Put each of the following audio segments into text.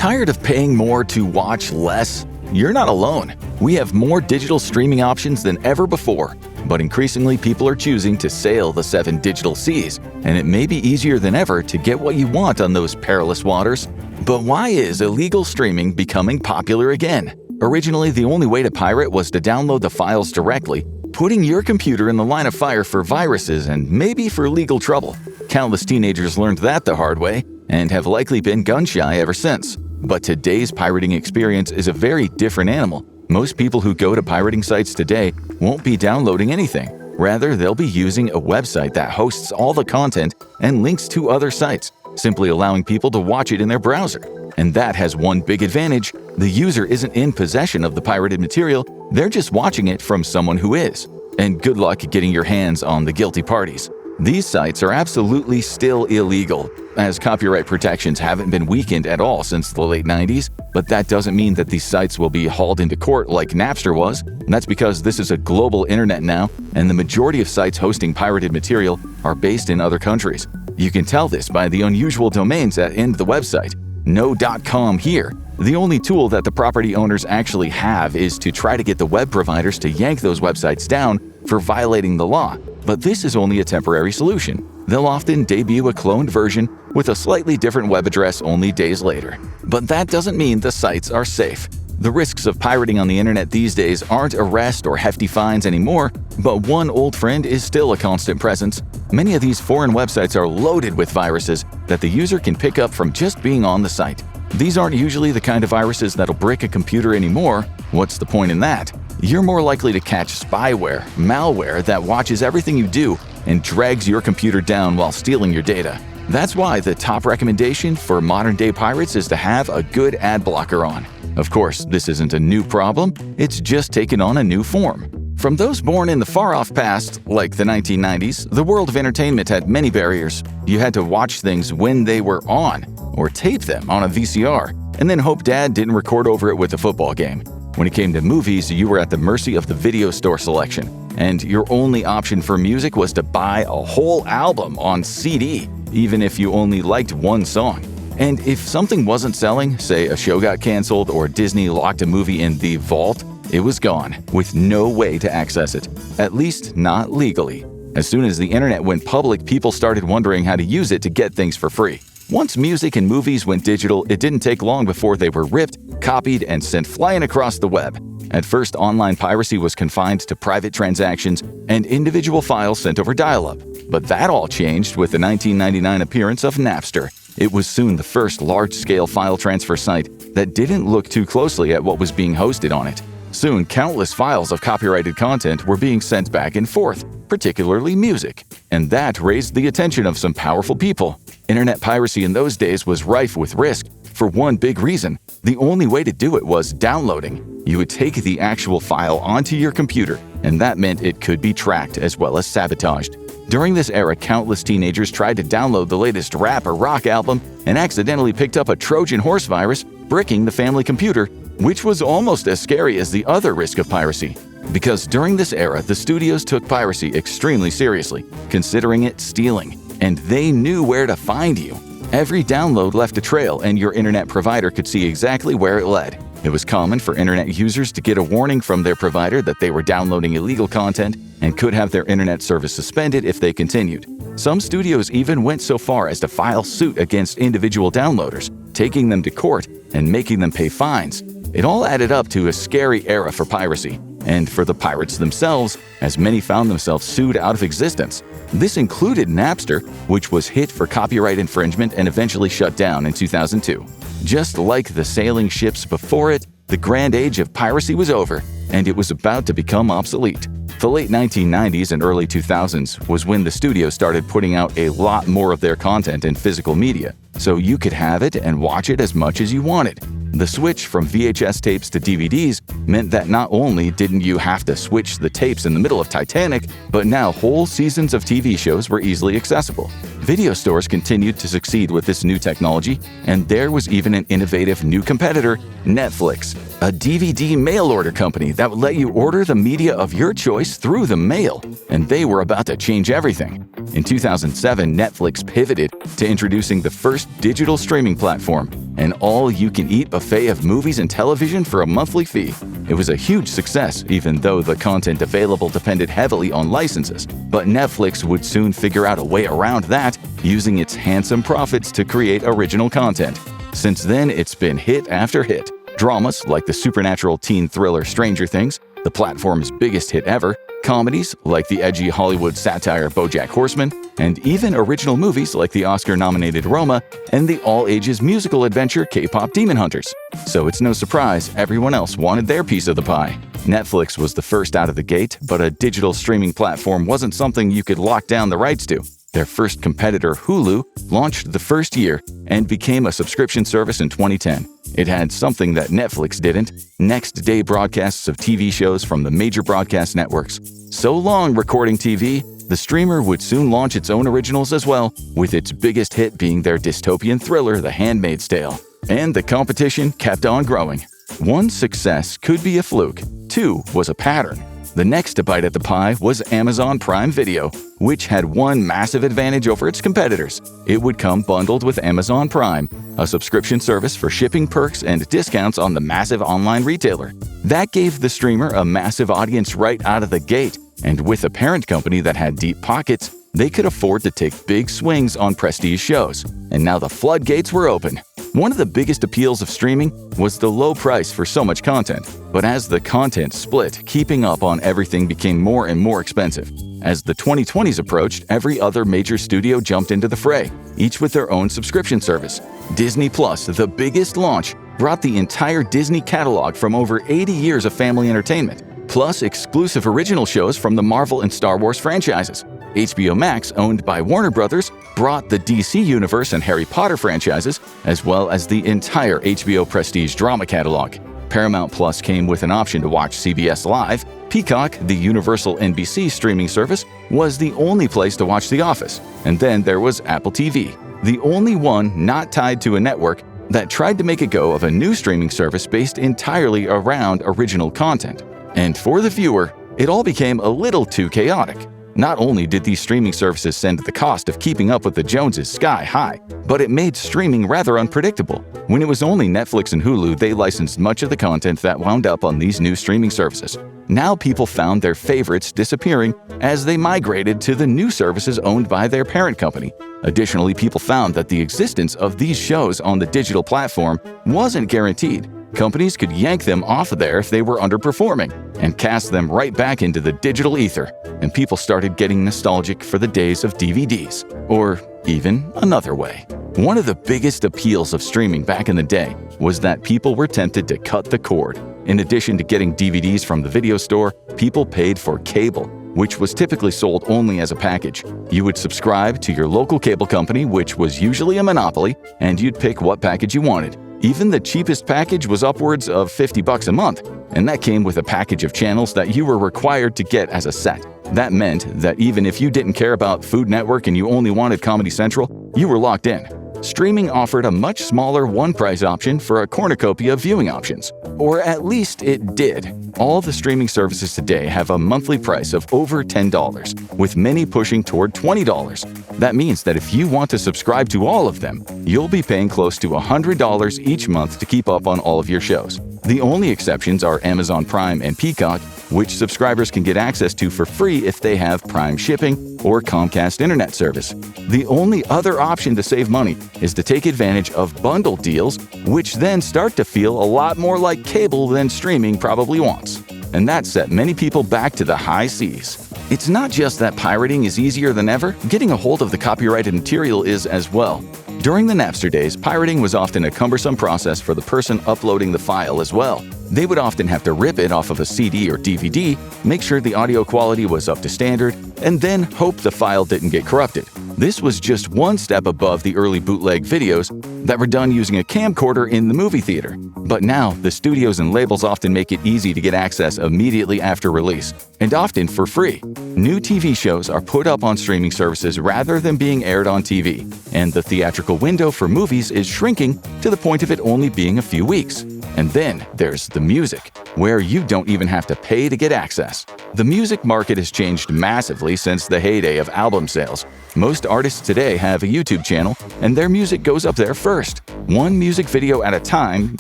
Tired of paying more to watch less? You're not alone. We have more digital streaming options than ever before, but increasingly people are choosing to sail the 7 digital seas, and it may be easier than ever to get what you want on those perilous waters. But why is illegal streaming becoming popular again? Originally, the only way to pirate was to download the files directly, putting your computer in the line of fire for viruses and maybe for legal trouble. Countless teenagers learned that the hard way and have likely been gun-shy ever since. But today's pirating experience is a very different animal. Most people who go to pirating sites today won't be downloading anything. Rather, they'll be using a website that hosts all the content and links to other sites, simply allowing people to watch it in their browser. And that has one big advantage: the user isn't in possession of the pirated material, they're just watching it from someone who is. And good luck getting your hands on the guilty parties. These sites are absolutely still illegal, as copyright protections haven't been weakened at all since the late 90s, but that doesn't mean that these sites will be hauled into court like Napster was. And that's because this is a global internet now, and the majority of sites hosting pirated material are based in other countries. You can tell this by the unusual domains that end the website. No .com here. The only tool that the property owners actually have is to try to get the web providers to yank those websites down for violating the law. But this is only a temporary solution. They'll often debut a cloned version with a slightly different web address only days later. But that doesn't mean the sites are safe. The risks of pirating on the internet these days aren't arrest or hefty fines anymore, but one old friend is still a constant presence. Many of these foreign websites are loaded with viruses that the user can pick up from just being on the site. These aren't usually the kind of viruses that'll brick a computer anymore. What's the point in that? You're more likely to catch spyware, malware that watches everything you do and drags your computer down while stealing your data. That's why the top recommendation for modern-day pirates is to have a good ad blocker on. Of course, this isn't a new problem, it's just taken on a new form. From those born in the far-off past, like the 1990s, the world of entertainment had many barriers. You had to watch things when they were on, or tape them on a VCR, and then hope Dad didn't record over it with a football game. When it came to movies, you were at the mercy of the video store selection, and your only option for music was to buy a whole album on CD, even if you only liked one song. And if something wasn't selling, say a show got canceled or Disney locked a movie in the vault, it was gone, with no way to access it, at least not legally. As soon as the internet went public, people started wondering how to use it to get things for free. Once music and movies went digital, it didn't take long before they were ripped, copied, and sent flying across the web. At first, online piracy was confined to private transactions and individual files sent over dial-up. But that all changed with the 1999 appearance of Napster. It was soon the first large-scale file transfer site that didn't look too closely at what was being hosted on it. Soon, countless files of copyrighted content were being sent back and forth, particularly music. And that raised the attention of some powerful people. Internet piracy in those days was rife with risk, for one big reason. The only way to do it was downloading. You would take the actual file onto your computer, and that meant it could be tracked as well as sabotaged. During this era, countless teenagers tried to download the latest rap or rock album and accidentally picked up a Trojan horse virus, bricking the family computer, which was almost as scary as the other risk of piracy. Because during this era, the studios took piracy extremely seriously, considering it stealing, and they knew where to find you. Every download left a trail, and your internet provider could see exactly where it led. It was common for internet users to get a warning from their provider that they were downloading illegal content and could have their internet service suspended if they continued. Some studios even went so far as to file suit against individual downloaders, taking them to court and making them pay fines. It all added up to a scary era for piracy, and for the pirates themselves, as many found themselves sued out of existence. This included Napster, which was hit for copyright infringement and eventually shut down in 2002. Just like the sailing ships before it, the grand age of piracy was over, and it was about to become obsolete. The late 1990s and early 2000s was when the studio started putting out a lot more of their content in physical media, so you could have it and watch it as much as you wanted. The switch from VHS tapes to DVDs meant that not only didn't you have to switch the tapes in the middle of Titanic, but now whole seasons of TV shows were easily accessible. Video stores continued to succeed with this new technology, and there was even an innovative new competitor, Netflix, a DVD mail order company that would let you order the media of your choice through the mail, and they were about to change everything. In 2007, Netflix pivoted to introducing the first digital streaming platform, an all-you-can-eat buffet of movies and television for a monthly fee. It was a huge success, even though the content available depended heavily on licenses. But Netflix would soon figure out a way around that, using its handsome profits to create original content. Since then, it's been hit after hit. Dramas like the supernatural teen thriller Stranger Things, the platform's biggest hit ever, comedies like the edgy Hollywood satire BoJack Horseman, and even original movies like the Oscar-nominated Roma and the all-ages musical adventure K-pop Demon Hunters. So it's no surprise everyone else wanted their piece of the pie. Netflix was the first out of the gate, but a digital streaming platform wasn't something you could lock down the rights to. Their first competitor, Hulu, launched the first year and became a subscription service in 2010. It had something that Netflix didn't: next-day broadcasts of TV shows from the major broadcast networks. So long, recording TV! The streamer would soon launch its own originals as well, with its biggest hit being their dystopian thriller The Handmaid's Tale. And the competition kept on growing. One success could be a fluke, two was a pattern. The next to bite at the pie was Amazon Prime Video, which had one massive advantage over its competitors. It would come bundled with Amazon Prime, a subscription service for shipping perks and discounts on the massive online retailer. That gave the streamer a massive audience right out of the gate, and with a parent company that had deep pockets, they could afford to take big swings on prestige shows. And now the floodgates were open. One of the biggest appeals of streaming was the low price for so much content. But as the content split, keeping up on everything became more and more expensive. As the 2020s approached, every other major studio jumped into the fray, each with their own subscription service. Disney Plus, the biggest launch, brought the entire Disney catalog from over 80 years of family entertainment, plus exclusive original shows from the Marvel and Star Wars franchises. HBO Max, owned by Warner Brothers, brought the DC Universe and Harry Potter franchises, as well as the entire HBO Prestige drama catalog. Paramount Plus came with an option to watch CBS Live. Peacock, the Universal NBC streaming service, was the only place to watch The Office. And then there was Apple TV, the only one not tied to a network that tried to make a go of a new streaming service based entirely around original content. And for the viewer, it all became a little too chaotic. Not only did these streaming services send the cost of keeping up with the Joneses sky high, but it made streaming rather unpredictable. When it was only Netflix and Hulu, they licensed much of the content that wound up on these new streaming services. Now people found their favorites disappearing as they migrated to the new services owned by their parent company. Additionally, people found that the existence of these shows on the digital platform wasn't guaranteed. Companies could yank them off of there if they were underperforming and cast them right back into the digital ether, and people started getting nostalgic for the days of DVDs. Or even another way. One of the biggest appeals of streaming back in the day was that people were tempted to cut the cord. In addition to getting DVDs from the video store, people paid for cable, which was typically sold only as a package. You would subscribe to your local cable company, which was usually a monopoly, and you'd pick what package you wanted. Even the cheapest package was upwards of $50 a month, and that came with a package of channels that you were required to get as a set. That meant that even if you didn't care about Food Network and you only wanted Comedy Central, you were locked in. Streaming offered a much smaller one-price option for a cornucopia of viewing options. Or at least it did. All the streaming services today have a monthly price of over $10, with many pushing toward $20. That means that if you want to subscribe to all of them, you'll be paying close to $100 each month to keep up on all of your shows. The only exceptions are Amazon Prime and Peacock, which subscribers can get access to for free if they have Prime shipping or Comcast internet service. The only other option to save money is to take advantage of bundle deals, which then start to feel a lot more like cable than streaming probably wants. And that set many people back to the high seas. It's not just that pirating is easier than ever, getting a hold of the copyrighted material is as well. During the Napster days, pirating was often a cumbersome process for the person uploading the file as well. They would often have to rip it off of a CD or DVD, make sure the audio quality was up to standard, and then hope the file didn't get corrupted. This was just one step above the early bootleg videos that were done using a camcorder in the movie theater. But now, the studios and labels often make it easy to get access immediately after release, and often for free. New TV shows are put up on streaming services rather than being aired on TV, and the theatrical window for movies is shrinking to the point of it only being a few weeks. And then there's the music, where you don't even have to pay to get access. The music market has changed massively since the heyday of album sales. Most artists today have a YouTube channel, and their music goes up there first, one music video at a time,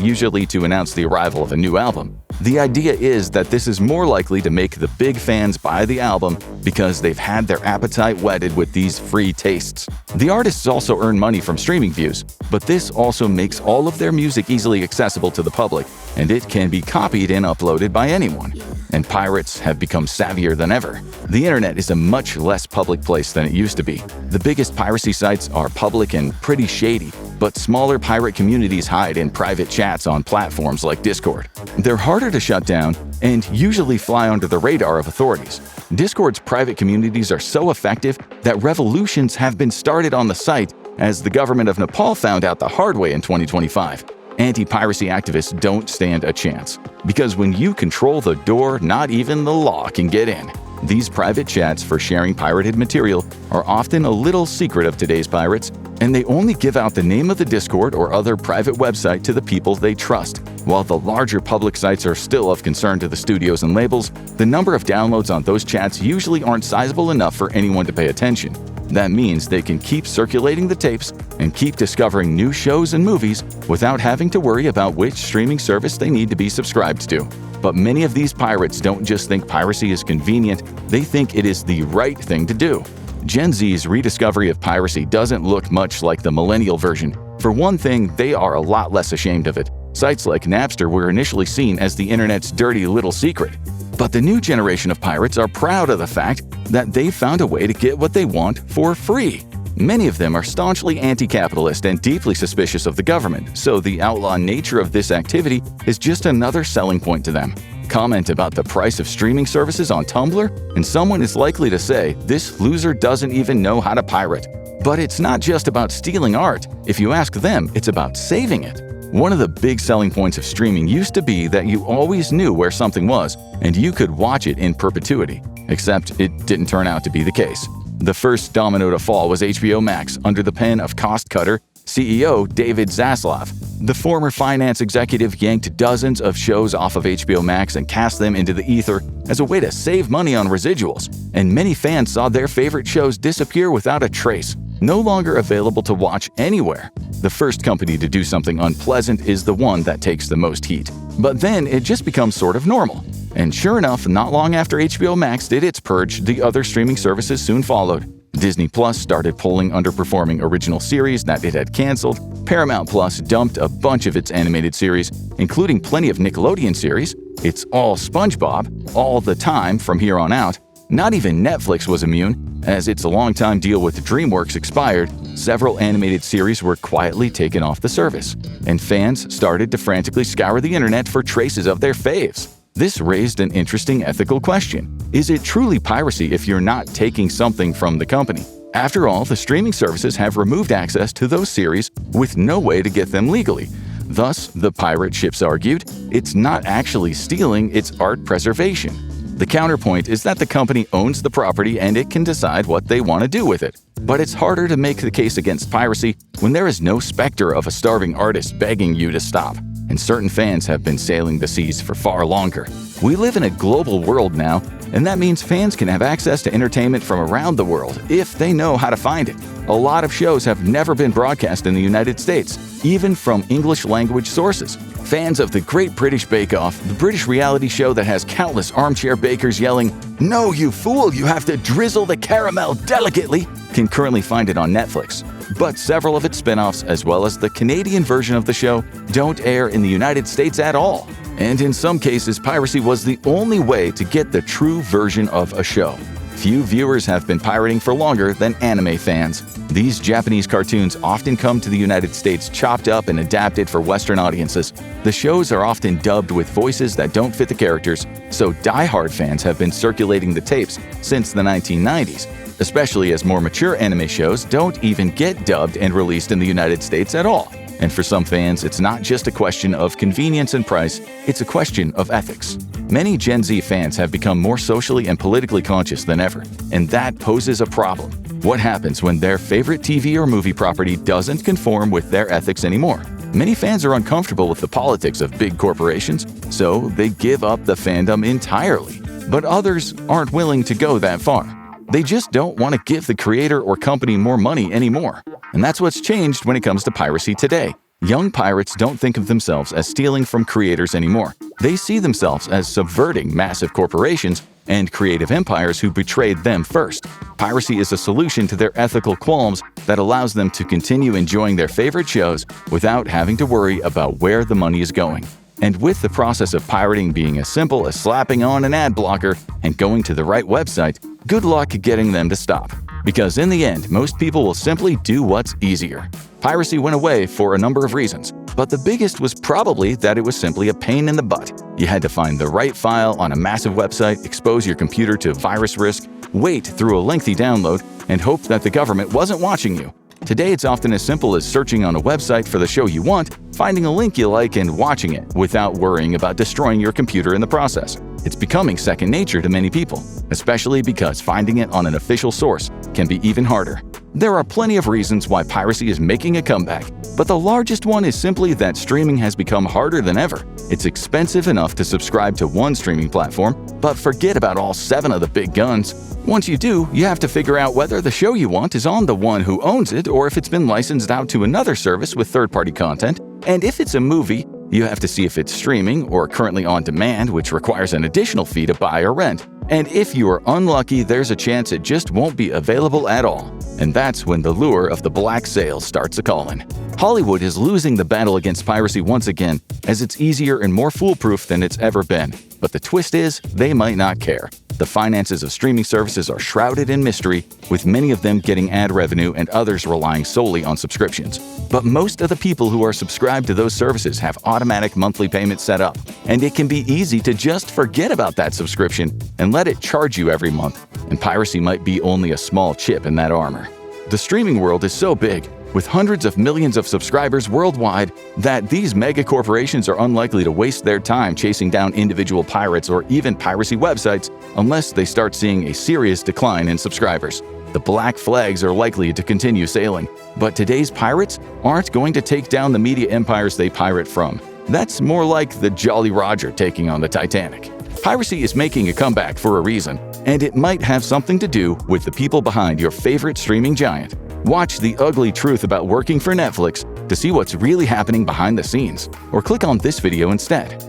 usually to announce the arrival of a new album. The idea is that this is more likely to make the big fans buy the album because they've had their appetite whetted with these free tastes. The artists also earn money from streaming views, but this also makes all of their music easily accessible to the public, and it can be copied and uploaded by anyone. And pirates have become savvier than ever. The internet is a much less public place than it used to be. The biggest piracy sites are public and pretty shady, but smaller pirate communities hide in private chats on platforms like Discord. They're harder to shut down and usually fly under the radar of authorities. Discord's private communities are so effective that revolutions have been started on the site, as the government of Nepal found out the hard way in 2025. Anti-piracy activists don't stand a chance, because when you control the door, not even the law can get in. These private chats for sharing pirated material are often a little secret of today's pirates, and they only give out the name of the Discord or other private website to the people they trust. While the larger public sites are still of concern to the studios and labels, the number of downloads on those chats usually aren't sizable enough for anyone to pay attention. That means they can keep circulating the tapes and keep discovering new shows and movies without having to worry about which streaming service they need to be subscribed to. But many of these pirates don't just think piracy is convenient, they think it is the right thing to do. Gen Z's rediscovery of piracy doesn't look much like the millennial version. For one thing, they are a lot less ashamed of it. Sites like Napster were initially seen as the internet's dirty little secret. But the new generation of pirates are proud of the fact that they found a way to get what they want for free. Many of them are staunchly anti-capitalist and deeply suspicious of the government, so the outlaw nature of this activity is just another selling point to them. Comment about the price of streaming services on Tumblr, and someone is likely to say, "This loser doesn't even know how to pirate." But it's not just about stealing art. If you ask them, it's about saving it. One of the big selling points of streaming used to be that you always knew where something was, and you could watch it in perpetuity. Except it didn't turn out to be the case. The first domino to fall was HBO Max under the pen of cost-cutter CEO David Zaslav. The former finance executive yanked dozens of shows off of HBO Max and cast them into the ether as a way to save money on residuals, and many fans saw their favorite shows disappear without a trace, no longer available to watch anywhere. The first company to do something unpleasant is the one that takes the most heat. But then it just becomes sort of normal. And sure enough, not long after HBO Max did its purge, the other streaming services soon followed. Disney Plus started pulling underperforming original series that it had canceled. Paramount Plus dumped a bunch of its animated series, including plenty of Nickelodeon series. It's all SpongeBob, all the time from here on out. Not even Netflix was immune. As its longtime deal with DreamWorks expired, several animated series were quietly taken off the service, and fans started to frantically scour the internet for traces of their faves. This raised an interesting ethical question. Is it truly piracy if you're not taking something from the company? After all, the streaming services have removed access to those series with no way to get them legally. Thus, the pirate ships argued, it's not actually stealing, it's art preservation. The counterpoint is that the company owns the property and it can decide what they want to do with it. But it's harder to make the case against piracy when there is no specter of a starving artist begging you to stop. And certain fans have been sailing the seas for far longer. We live in a global world now, and that means fans can have access to entertainment from around the world if they know how to find it. A lot of shows have never been broadcast in the United States, even from English-language sources. Fans of the Great British Bake Off, the British reality show that has countless armchair bakers yelling, "No, you fool, you have to drizzle the caramel delicately," can currently find it on Netflix. But several of its spin-offs, as well as the Canadian version of the show, don't air in the United States at all. And in some cases, piracy was the only way to get the true version of a show. Few viewers have been pirating for longer than anime fans. These Japanese cartoons often come to the United States chopped up and adapted for Western audiences. The shows are often dubbed with voices that don't fit the characters, so die-hard fans have been circulating the tapes since the 1990s, especially as more mature anime shows don't even get dubbed and released in the United States at all. And for some fans, it's not just a question of convenience and price, it's a question of ethics. Many Gen Z fans have become more socially and politically conscious than ever, and that poses a problem. What happens when their favorite TV or movie property doesn't conform with their ethics anymore? Many fans are uncomfortable with the politics of big corporations, so they give up the fandom entirely. But others aren't willing to go that far. They just don't want to give the creator or company more money anymore. And that's what's changed when it comes to piracy today. Young pirates don't think of themselves as stealing from creators anymore. They see themselves as subverting massive corporations and creative empires who betrayed them first. Piracy is a solution to their ethical qualms that allows them to continue enjoying their favorite shows without having to worry about where the money is going. And with the process of pirating being as simple as slapping on an ad blocker and going to the right website, good luck getting them to stop. Because in the end, most people will simply do what's easier. Piracy went away for a number of reasons, but the biggest was probably that it was simply a pain in the butt. You had to find the right file on a massive website, expose your computer to virus risk, wait through a lengthy download, and hope that the government wasn't watching you. Today, it's often as simple as searching on a website for the show you want, finding a link you like, and watching it without worrying about destroying your computer in the process. It's becoming second nature to many people, especially because finding it on an official source can be even harder. There are plenty of reasons why piracy is making a comeback, but the largest one is simply that streaming has become harder than ever. It's expensive enough to subscribe to one streaming platform, but forget about all 7 of the big guns. Once you do, you have to figure out whether the show you want is on the one who owns it or if it's been licensed out to another service with third-party content. And if it's a movie, you have to see if it's streaming or currently on demand, which requires an additional fee to buy or rent. And if you are unlucky, there's a chance it just won't be available at all. And that's when the lure of the black sale starts a-calling. Hollywood is losing the battle against piracy once again, as it's easier and more foolproof than it's ever been. But the twist is, they might not care. The finances of streaming services are shrouded in mystery, with many of them getting ad revenue and others relying solely on subscriptions. But most of the people who are subscribed to those services have automatic monthly payments set up, and it can be easy to just forget about that subscription and let it charge you every month. And piracy might be only a small chip in that armor. The streaming world is so big, with hundreds of millions of subscribers worldwide, that these mega corporations are unlikely to waste their time chasing down individual pirates or even piracy websites unless they start seeing a serious decline in subscribers. The black flags are likely to continue sailing, but today's pirates aren't going to take down the media empires they pirate from. That's more like the Jolly Roger taking on the Titanic. Piracy is making a comeback for a reason, and it might have something to do with the people behind your favorite streaming giant. Watch The Ugly Truth About Working for Netflix to see what's really happening behind the scenes, or click on this video instead.